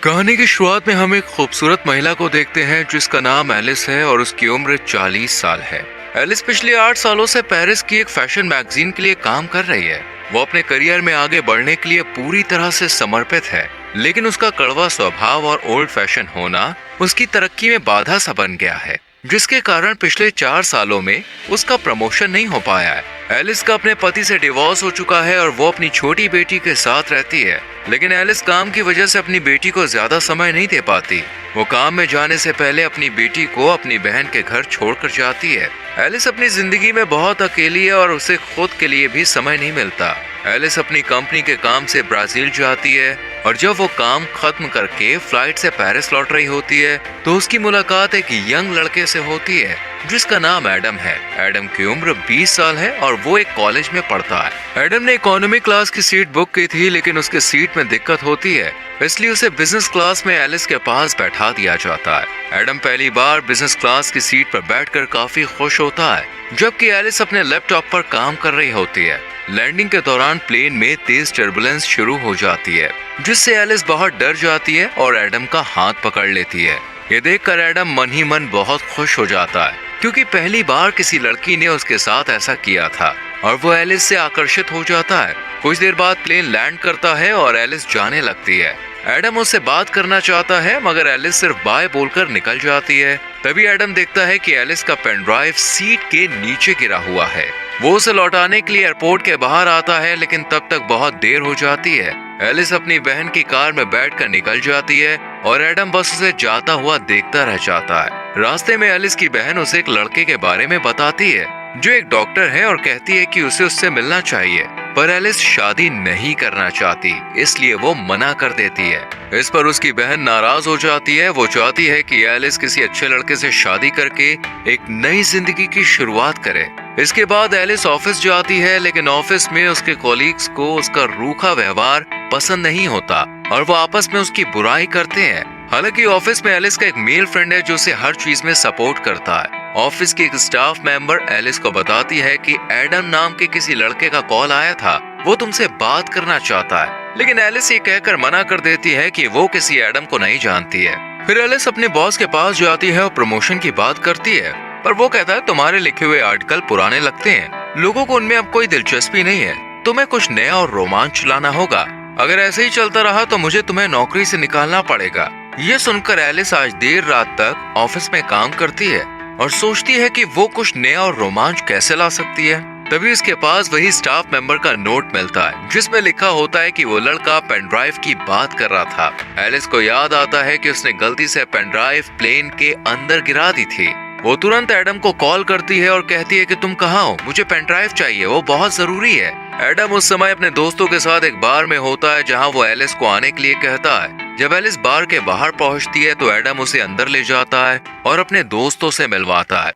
कहानी की शुरुआत में हम एक खूबसूरत महिला को देखते हैं जिसका नाम एलिस है और उसकी उम्र 40 साल है। एलिस पिछले 8 सालों से पेरिस की एक फैशन मैगजीन के लिए काम कर रही है। वो अपने करियर में आगे बढ़ने के लिए पूरी तरह से समर्पित है, लेकिन उसका कड़वा स्वभाव और ओल्ड फैशन होना उसकी तरक्की में बाधा सा बन गया है, जिसके कारण पिछले 4 सालों में उसका प्रमोशन नहीं हो पाया है। एलिस का अपने पति से डिवोर्स हो चुका है और वो अपनी छोटी बेटी के साथ रहती है, लेकिन एलिस काम की वजह से अपनी बेटी को ज्यादा समय नहीं दे पाती। वो काम में जाने से पहले अपनी बेटी को अपनी बहन के घर छोड़कर जाती है। एलिस अपनी जिंदगी में बहुत अकेली है और उसे खुद के लिए भी समय नहीं मिलता। एलिस अपनी कंपनी के काम से ब्राजील जाती है और जब वो काम खत्म करके फ्लाइट से पेरिस लौट रही होती है तो उसकी मुलाकात एक यंग लड़के से होती है जिसका नाम एडम है। एडम की उम्र 20 साल है और वो एक कॉलेज में पढ़ता है। एडम ने इकोनॉमी क्लास की सीट बुक की थी, लेकिन उसके सीट में दिक्कत होती है, इसलिए उसे बिजनेस क्लास में एलिस के पास बैठा दिया जाता है। एडम पहली बार बिजनेस क्लास की सीट पर बैठकर काफी खुश होता है, जबकि एलिस अपने लैपटॉप पर काम कर रही होती है। लैंडिंग के दौरान प्लेन में तेज टर्बुलेंस शुरू हो जाती है, जिससे एलिस बहुत डर जाती है और एडम का हाथ पकड़ लेती है। ये देखकर एडम मन ही मन बहुत खुश हो जाता है, क्योंकि पहली बार किसी लड़की ने उसके साथ ऐसा किया था और वो एलिस से आकर्षित हो जाता है। कुछ देर बाद प्लेन लैंड करता है और एलिस जाने लगती है। एडम उससे बात करना चाहता है, मगर एलिस सिर्फ बाय बोलकर निकल जाती है। तभी एडम देखता है कि एलिस का पेन ड्राइव सीट के नीचे गिरा हुआ है। वो उसे लौटाने के लिए एयरपोर्ट के बाहर आता है, लेकिन तब तक बहुत देर हो जाती है। एलिस अपनी बहन की कार में बैठकर निकल जाती है और एडम बस उसे जाता हुआ देखता रह जाता है। रास्ते में एलिस की बहन उसे एक लड़के के बारे में बताती है जो एक डॉक्टर है और कहती है कि उसे उससे मिलना चाहिए, पर एलिस शादी नहीं करना चाहती, इसलिए वो मना कर देती है। इस पर उसकी बहन नाराज हो जाती है। वो चाहती है कि एलिस किसी अच्छे लड़के से शादी करके एक नई जिंदगी की शुरुआत करे। इसके बाद एलिस ऑफिस जाती है, लेकिन ऑफिस में उसके कॉलीग्स को उसका रूखा व्यवहार पसंद नहीं होता और वो आपस में उसकी बुराई करते हैं। हालांकि ऑफिस में एलिस का एक मेल फ्रेंड है जो उसे हर चीज में सपोर्ट करता है। ऑफिस की एक स्टाफ मेंबर एलिस को बताती है कि एडम नाम के किसी लड़के का कॉल आया था, वो तुमसे बात करना चाहता है, लेकिन एलिस ये कहकर मना कर देती है कि वो किसी एडम को नहीं जानती है। फिर एलिस अपने बॉस के पास जाती है और प्रमोशन की बात करती है, पर वो कहता है तुम्हारे लिखे हुए आर्टिकल पुराने लगते हैं, लोगों को उनमें अब कोई दिलचस्पी नहीं है, तुम्हें कुछ नया और रोमांच लाना होगा। अगर ऐसे ही चलता रहा तो मुझे तुम्हें नौकरी से निकालना पड़ेगा। ये सुनकर एलिस आज देर रात तक ऑफिस में काम करती है और सोचती है कि वो कुछ नया और रोमांच कैसे ला सकती है। तभी उसके पास वही स्टाफ मेंबर का नोट मिलता है जिसमें लिखा होता है कि वो लड़का पेन ड्राइव की बात कर रहा था। एलिस को याद आता है कि उसने गलती से पेन ड्राइव प्लेन के अंदर गिरा दी थी। वो तुरंत एडम को कॉल करती है और कहती है कि तुम कहाँ हो, मुझे पेन ड्राइव चाहिए, वो बहुत जरूरी है। एडम उस समय अपने दोस्तों के साथ एक बार में होता है जहाँ वो एलिस को आने के लिए कहता है। जब एलिस बार के बाहर पहुँचती है तो एडम उसे अंदर ले जाता है और अपने दोस्तों से मिलवाता है।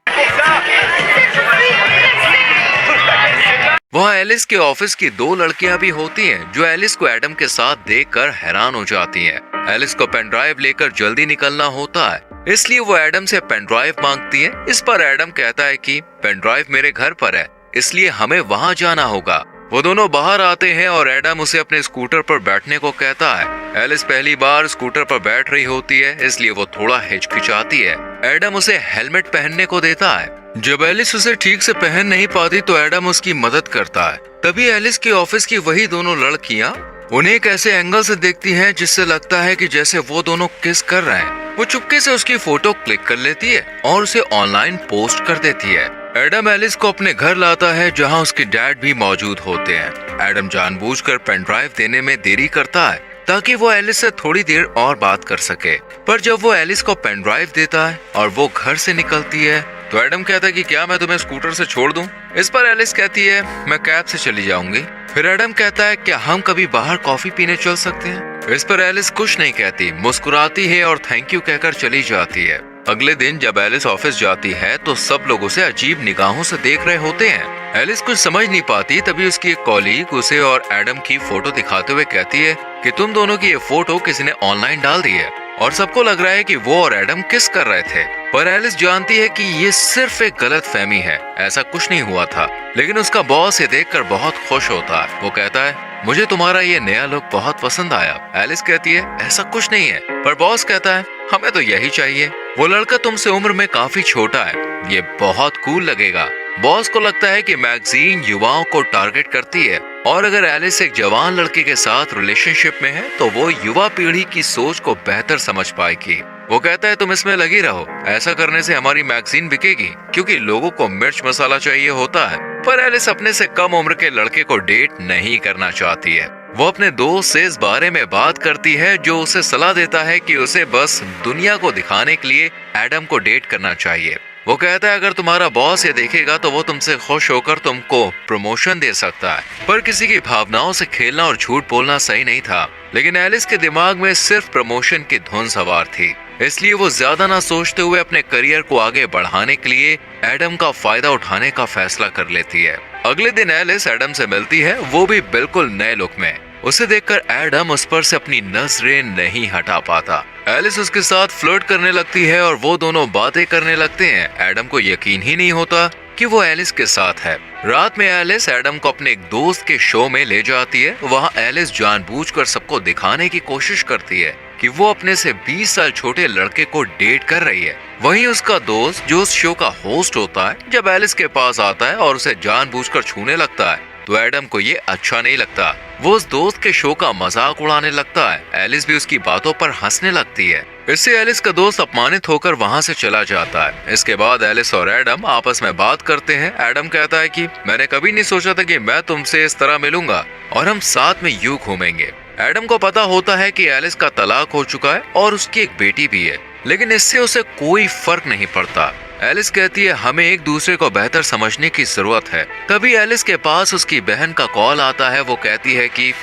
वहाँ एलिस के ऑफिस की 2 लड़कियां भी होती हैं जो एलिस को एडम के साथ देखकर हैरान हो जाती हैं। एलिस को पेन ड्राइव लेकर जल्दी निकलना होता है, इसलिए वो एडम से पेन ड्राइव मांगती है। इस पर एडम कहता है कि पेन ड्राइव मेरे घर पर है, इसलिए हमें वहाँ जाना होगा। वो दोनों बाहर आते हैं और एडम उसे अपने स्कूटर पर बैठने को कहता है। एलिस पहली बार स्कूटर पर बैठ रही होती है, इसलिए वो थोड़ा हिचकिचाती है। एडम उसे हेलमेट पहनने को देता है। जब एलिस उसे ठीक से पहन नहीं पाती तो एडम उसकी मदद करता है। तभी एलिस के ऑफिस की वही दोनों लड़कियां उन्हें एक ऐसे एंगल से देखती हैं जिससे लगता है कि जैसे वो दोनों किस कर रहे हैं। वो चुपके से उसकी फोटो क्लिक कर लेती है और उसे ऑनलाइन पोस्ट कर देती है। एडम एलिस को अपने घर लाता है जहां उसके डैड भी मौजूद होते हैं। एडम जानबूझकर पेन ड्राइव देने में देरी करता है ताकि वो एलिस से थोड़ी देर और बात कर सके, पर जब वो एलिस को पेन ड्राइव देता है और वो घर से निकलती है तो एडम कहता है कि क्या मैं तुम्हें स्कूटर से छोड़ दूं? इस पर एलिस कहती है मैं कैब से चली जाऊंगी। फिर एडम कहता है क्या हम कभी बाहर कॉफी पीने चल सकते हैं? इस पर एलिस कुछ नहीं कहती, मुस्कुराती है और थैंक यू कहकर चली जाती है। अगले दिन जब एलिस ऑफिस जाती है तो सब लोग उसे अजीब निगाहों से देख रहे होते हैं। एलिस कुछ समझ नहीं पाती, तभी उसकी एक कॉलीग उसे और एडम की फोटो दिखाते हुए कहती है कि तुम दोनों की ये फोटो किसी ने ऑनलाइन डाल दी है और सबको लग रहा है कि वो और एडम किस कर रहे थे। पर एलिस जानती है कि ये सिर्फ एक गलतफहमी है, ऐसा कुछ नहीं हुआ था। लेकिन उसका बॉस ये देखकर बहुत खुश होता है। वो कहता है, मुझे तुम्हारा ये नया लुक बहुत पसंद आया। एलिस कहती है, ऐसा कुछ नहीं है। पर बॉस कहता है, हमें तो यही चाहिए। वो लड़का तुमसे उम्र में काफी छोटा है, ये बहुत कूल लगेगा। बॉस को लगता है कि मैगजीन युवाओं को टारगेट करती है और अगर एलिस एक जवान लड़के के साथ रिलेशनशिप में है तो वो युवा पीढ़ी की सोच को बेहतर समझ पाएगी। वो कहता है, तुम इसमें लगी रहो, ऐसा करने से हमारी मैगजीन बिकेगी, क्योंकि लोगों को मिर्च मसाला चाहिए होता है। पर एलिस अपने से कम उम्र के लड़के को डेट नहीं करना चाहती है। वो अपने दोस्त से इस बारे में बात करती है, जो उसे सलाह देता है कि उसे बस दुनिया को दिखाने के लिए एडम को डेट करना चाहिए। वो कहता है, अगर तुम्हारा बॉस ये देखेगा तो वो तुमसे खुश होकर तुमको प्रमोशन दे सकता है। पर किसी की भावनाओं से खेलना और झूठ बोलना सही नहीं था। लेकिन एलिस के दिमाग में सिर्फ प्रमोशन की धुन सवार थी, इसलिए वो ज्यादा ना सोचते हुए अपने करियर को आगे बढ़ाने के लिए एडम का फायदा उठाने का फैसला कर लेती है। अगले दिन एलिस एडम से मिलती है, वो भी बिल्कुल नए लुक में। उसे देखकर एडम उस पर से अपनी नजरें नहीं हटा पाता। एलिस उसके साथ फ्लर्ट करने लगती है और वो दोनों बातें करने लगते हैं। एडम को यकीन ही नहीं होता कि वो एलिस के साथ है। रात में एलिस एडम को अपने एक दोस्त के शो में ले जाती है। वहाँ एलिस जानबूझकर सबको दिखाने की कोशिश करती है कि वो अपने से 20 साल छोटे लड़के को डेट कर रही है। वहीं उसका दोस्त, जो उस शो का होस्ट होता है, जब एलिस के पास आता है और उसे जानबूझकर छूने लगता है तो एडम को ये अच्छा नहीं लगता। वो उस दोस्त के शो का मजाक उड़ाने लगता है। एलिस भी उसकी बातों पर हंसने लगती है। इससे एलिस का दोस्त अपमानित होकर वहाँ से चला जाता है। इसके बाद एलिस और एडम आपस में बात करते हैं। एडम कहता है कि मैंने कभी नहीं सोचा था कि मैं तुमसे इस तरह मिलूंगा और हम साथ में यूं घूमेंगे। एडम को पता होता है कि एलिस का तलाक हो चुका है और उसकी एक बेटी भी है, लेकिन इससे उसे कोई फर्क नहीं पड़ता। एलिस कहती है, हमें एक दूसरे को बेहतर समझने की जरूरत है। तभी एलिस के पास उसकी बहन का कॉल आता है। वो कहती है कि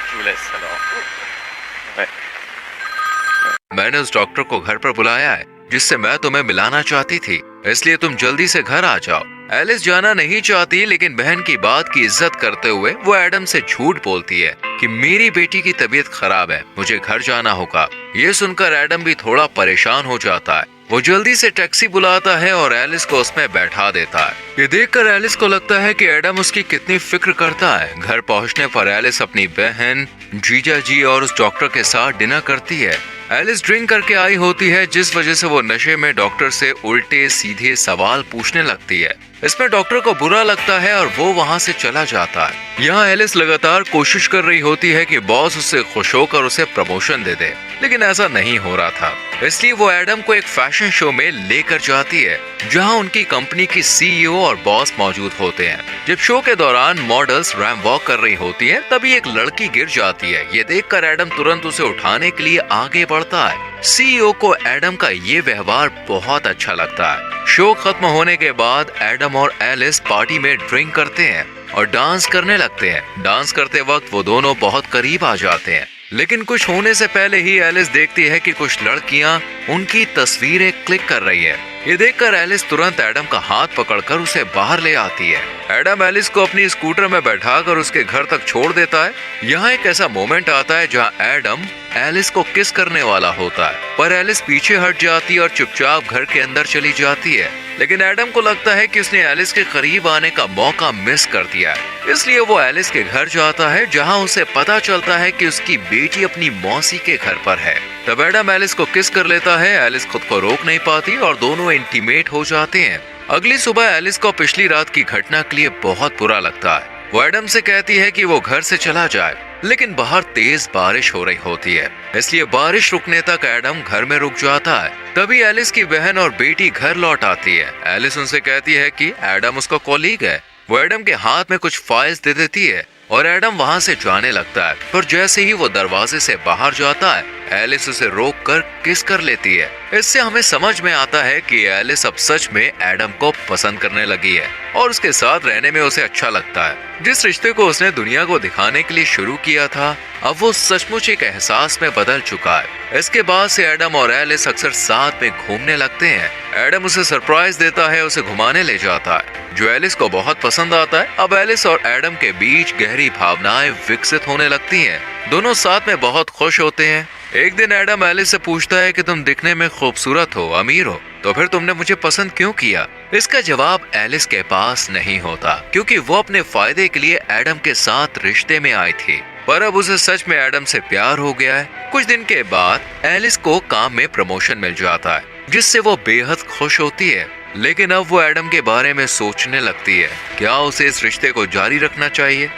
मैंने उस डॉक्टर को घर पर बुलाया है जिससे मैं तुम्हें मिलाना चाहती थी, इसलिए तुम जल्दी से घर आ जाओ। एलिस जाना नहीं चाहती, लेकिन बहन की बात की इज्जत करते हुए वो एडम से झूठ बोलती है कि मेरी बेटी की तबीयत खराब है, मुझे घर जाना होगा। ये सुनकर एडम भी थोड़ा परेशान हो जाता है। वो जल्दी से टैक्सी बुलाता है और एलिस को उसमें बैठा देता है। ये देखकर एलिस को लगता है कि एडम उसकी कितनी फिक्र करता है। घर पहुंचने पर एलिस अपनी बहन, जीजा जी और उस डॉक्टर के साथ डिनर करती है। एलिस ड्रिंक करके आई होती है, जिस वजह से वो नशे में डॉक्टर से उल्टे सीधे सवाल पूछने लगती है। इसमें डॉक्टर को बुरा लगता है और वो वहाँ से चला जाता है। यहाँ एलिस लगातार कोशिश कर रही होती है कि बॉस उससे खुश होकर उसे प्रमोशन दे दे, लेकिन ऐसा नहीं हो रहा था। इसलिए वो एडम को एक फैशन शो में लेकर जाती है, जहाँ उनकी कंपनी की सीईओ और बॉस मौजूद होते हैं। जब शो के दौरान मॉडल्स रैंप वॉक कर रही होती हैं, तभी एक लड़की गिर जाती है। ये देखकर एडम तुरंत उसे उठाने के लिए आगे बढ़ता है। सीईओ को एडम का ये व्यवहार बहुत अच्छा लगता है। शो खत्म होने के बाद एडम और एलिस पार्टी में ड्रिंक करते हैं और डांस करने लगते हैं। डांस करते वक्त वो दोनों बहुत करीब आ जाते हैं, लेकिन कुछ होने से पहले ही एलिस देखती है कि कुछ लड़कियां उनकी तस्वीरें क्लिक कर रही है। ये देखकर एलिस तुरंत एडम का हाथ पकड़कर उसे बाहर ले आती है। एडम एलिस को अपनी स्कूटर में बैठाकर उसके घर तक छोड़ देता है। यहाँ एक ऐसा मोमेंट आता है जहाँ एडम एलिस को किस करने वाला होता है, पर एलिस पीछे हट जाती है और चुपचाप घर के अंदर चली जाती है। लेकिन एडम को लगता है कि उसने एलिस के करीब आने का मौका मिस कर दिया है, इसलिए वो एलिस के घर जाता है, जहाँ उसे पता चलता है कि उसकी बेटी अपनी मौसी के घर पर है। तब एडम एलिस को किस कर लेता है। एलिस खुद को रोक नहीं पाती और दोनों इंटीमेट हो जाते हैं। अगली सुबह एलिस को पिछली रात की घटना के लिए बहुत बुरा लगता है। वो एडम से कहती है कि वो घर से चला जाए, लेकिन बाहर तेज बारिश हो रही होती है, इसलिए बारिश रुकने तक एडम घर में रुक जाता है। तभी एलिस की बहन और बेटी घर लौट आती है। एलिस उनसे कहती है कि एडम उसका कॉलीग है। वो एडम के हाथ में कुछ फाइल्स दे देती है और एडम वहाँ से जाने लगता है, पर जैसे ही वो दरवाजे से बाहर जाता है, एलिस उसे रोककर किस कर लेती है। इससे हमें समझ में आता है कि एलिस अब सच में एडम को पसंद करने लगी है और उसके साथ रहने में उसे अच्छा लगता है। जिस रिश्ते को उसने दुनिया को दिखाने के लिए शुरू किया था, अब वो सचमुच एक एहसास में बदल चुका है। इसके बाद से एडम और एलिस अक्सर साथ में घूमने लगते हैं। एडम उसे सरप्राइज देता है, उसे घुमाने ले जाता है, जो एलिस को बहुत पसंद आता है। अब एलिस और एडम के बीच गहरी भावनाएं विकसित होने लगती हैं। दोनों साथ में बहुत खुश होते हैं एक दिन एडम एलिस से पूछता है कि तुम दिखने में खूबसूरत हो, अमीर हो, तो फिर तुमने मुझे पसंद क्यों किया? इसका जवाब एलिस के पास नहीं होता, क्योंकि वो अपने फायदे के लिए एडम के साथ रिश्ते में आई थी। पर अब उसे सच में एडम से प्यार हो गया है। कुछ दिन के बाद एलिस को काम में प्रमोशन मिल जाता है, जिससे वो बेहद खुश होती है। लेकिन अब वो एडम के बारे में सोचने लगती है, क्या उसे इस रिश्ते को जारी रखना चाहिए?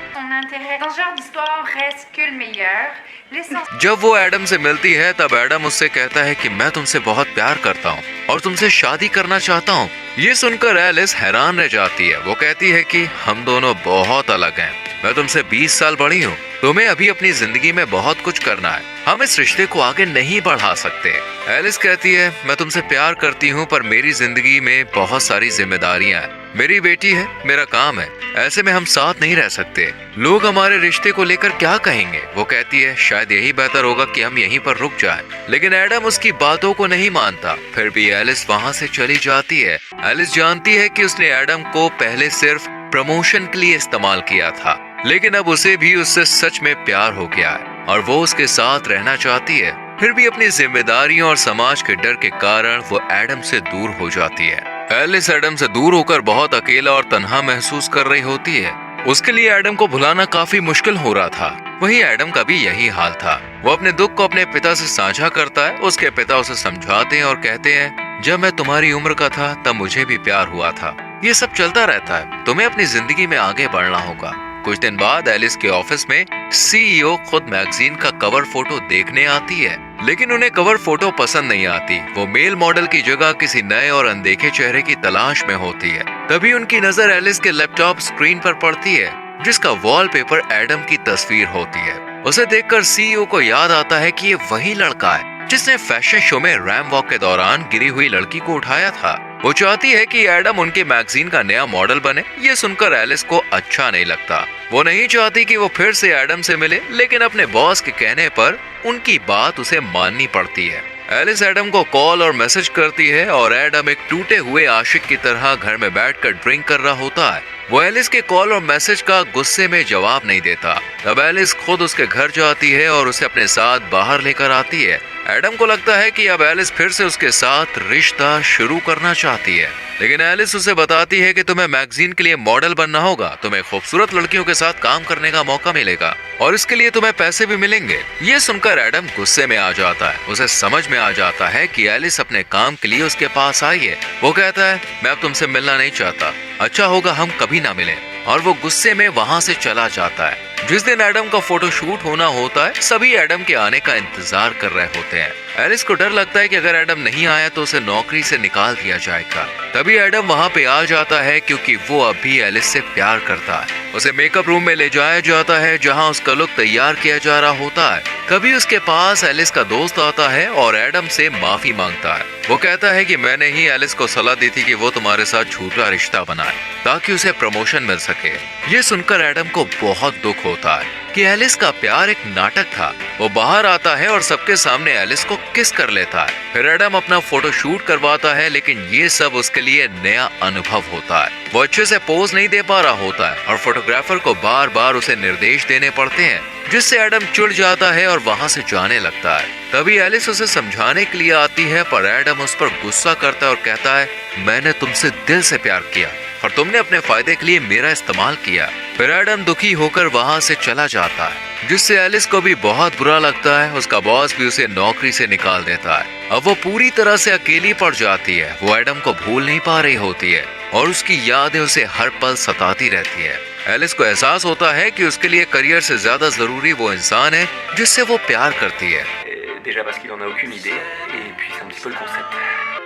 जब वो एडम से मिलती है तब एडम उससे कहता है कि मैं तुमसे बहुत प्यार करता हूँ और तुमसे शादी करना चाहता हूँ। ये सुनकर एलिस हैरान रह जाती है। वो कहती है कि हम दोनों बहुत अलग हैं। मैं तुमसे 20 साल बड़ी हूँ। तुम्हें अभी अपनी जिंदगी में बहुत कुछ करना है। हम इस रिश्ते को आगे नहीं बढ़ा सकते। एलिस कहती है, मैं तुमसे प्यार करती हूँ, पर मेरी जिंदगी में बहुत सारी जिम्मेदारियां हैं। मेरी बेटी है, मेरा काम है। ऐसे में हम साथ नहीं रह सकते। लोग हमारे रिश्ते को लेकर क्या कहेंगे? वो कहती है, शायद यही बेहतर होगा कि हम यहीं पर रुक जाएं। लेकिन एडम उसकी बातों को नहीं मानता। फिर भी एलिस वहाँ से चली जाती है। एलिस जानती है कि उसने एडम को पहले सिर्फ प्रमोशन के लिए इस्तेमाल किया था, लेकिन अब उसे भी उससे सच में प्यार हो गया है और वो उसके साथ रहना चाहती है। फिर भी अपनी जिम्मेदारियों और समाज के डर के कारण वो एडम से दूर हो जाती है। एलिस एडम से दूर होकर बहुत अकेला और तन्हा महसूस कर रही होती है। उसके लिए एडम को भुलाना काफी मुश्किल हो रहा था। वहीं एडम का भी यही हाल था। वो अपने दुख को अपने पिता से साझा करता है। उसके पिता उसे समझाते हैं और कहते हैं, जब मैं तुम्हारी उम्र का था तब मुझे भी प्यार हुआ था। ये सब चलता रहता है, तुम्हें अपनी जिंदगी में आगे बढ़ना होगा। कुछ दिन बाद एलिस के ऑफिस में सीईओ खुद मैगजीन का कवर फोटो देखने आती है, लेकिन उन्हें कवर फोटो पसंद नहीं आती। वो मेल मॉडल की जगह किसी नए और अनदेखे चेहरे की तलाश में होती है। तभी उनकी नजर एलिस के लैपटॉप स्क्रीन पर पड़ती है, जिसका वॉलपेपर एडम की तस्वीर होती है। उसे देखकर सीईओ को याद आता है कि ये वही लड़का है जिसने फैशन शो में रैम वॉक के दौरान गिरी हुई लड़की को उठाया था। वो चाहती है कि एडम उनके मैगजीन का नया मॉडल बने। ये सुनकर एलिस को अच्छा नहीं लगता। वो नहीं चाहती कि वो फिर से एडम से मिले, लेकिन अपने बॉस के कहने पर उनकी बात उसे माननी पड़ती है। एलिस एडम को कॉल और मैसेज करती है और एडम एक टूटे हुए आशिक की तरह घर में बैठकर ड्रिंक कर रहा होता है। वो एलिस के कॉल और मैसेज का गुस्से में जवाब नहीं देता। तब एलिस खुद उसके घर जाती है और उसे अपने साथ बाहर लेकर आती है। एडम को लगता है कि अब एलिस फिर से उसके साथ रिश्ता शुरू करना चाहती है, लेकिन एलिस उसे बताती है कि तुम्हें मैगजीन के लिए मॉडल बनना होगा, तुम्हें खूबसूरत लड़कियों के साथ काम करने का मौका मिलेगा और इसके लिए तुम्हें पैसे भी मिलेंगे। ये सुनकर एडम गुस्से में आ जाता है। उसे समझ में आ जाता है कि एलिस अपने काम के लिए उसके पास आई है। वो कहता है, मैं अब तुमसे मिलना नहीं चाहता, अच्छा होगा हम कभी ना मिलें, और वो गुस्से में वहाँ से चला जाता है। जिस दिन एडम का फोटो शूट होना होता है, सभी एडम के आने का इंतजार कर रहे होते हैं। एलिस को डर लगता है कि अगर एडम नहीं आया तो उसे नौकरी से निकाल दिया जाएगा। तभी एडम वहाँ पे आ जाता है, क्योंकि वो अभी एलिस से प्यार करता है। उसे मेकअप रूम में ले जाया जाता है, जहाँ उसका लुक तैयार किया जा रहा होता है। कभी उसके पास एलिस का दोस्त आता है और एडम से माफी मांगता है। वो कहता है कि मैंने ही एलिस को सलाह दी थी कि वो तुम्हारे साथ झूठा रिश्ता बनाए ताकि उसे प्रमोशन मिल सके। ये सुनकर एडम को बहुत दुख होता है कि एलिस का प्यार एक नाटक था। वो बाहर आता है और सबके सामने एलिस को किस कर लेता है। फिर एडम अपना फोटो शूट करवाता है, लेकिन ये सब उसके लिए नया अनुभव होता है। वो अच्छे से पोज नहीं दे पा रहा होता है और फोटोग्राफर को बार बार उसे निर्देश देने पड़ते हैं, जिससे एडम चिढ़ जाता है और वहाँ से जाने लगता है। तभी एलिस उसे समझाने के लिए आती है, पर एडम उस पर गुस्सा करता है और कहता है, मैंने तुमसे दिल से प्यार किया और तुमने अपने फायदे के लिए मेरा इस्तेमाल किया। फिर एडम दुखी होकर वहाँ से चला जाता है, जिससे एलिस को भी बहुत बुरा लगता है। उसका बॉस भी उसे नौकरी से निकाल देता है। अब वो पूरी तरह से अकेली पड़ जाती है। वो एडम को भूल नहीं पा रही होती है और उसकी यादें उसे हर पल सताती रहती है। एलिस को एहसास होता है कि उसके लिए करियर से ज्यादा जरूरी वो इंसान है जिससे वो प्यार करती है।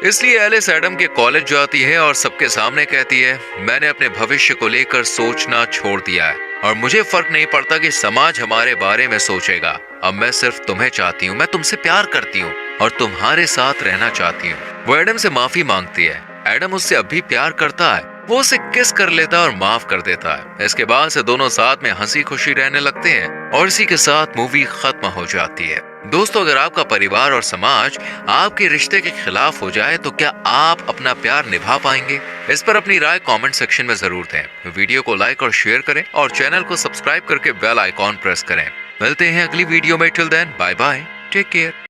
इसलिए एलिस एडम के कॉलेज जाती है और सबके सामने कहती है, मैंने अपने भविष्य को लेकर सोचना छोड़ दिया है और मुझे फर्क नहीं पड़ता कि समाज हमारे बारे में सोचेगा। अब मैं सिर्फ तुम्हें चाहती हूँ, मैं तुमसे प्यार करती हूँ और तुम्हारे साथ रहना चाहती हूँ। वो एडम से माफी मांगती है। एडम उससे अब भी प्यार करता है। वो उसे किस कर लेता है और माफ कर देता है। इसके बाद से दोनों साथ में हंसी खुशी रहने लगते हैं और इसी के साथ मूवी खत्म हो जाती है। दोस्तों, अगर आपका परिवार और समाज आपके रिश्ते के खिलाफ हो जाए तो क्या आप अपना प्यार निभा पाएंगे? इस पर अपनी राय कमेंट सेक्शन में जरूर दें। वीडियो को लाइक और शेयर करें और चैनल को सब्सक्राइब करके बेल आइकॉन प्रेस करें। मिलते हैं अगली वीडियो में। Till then, bye bye. Take care.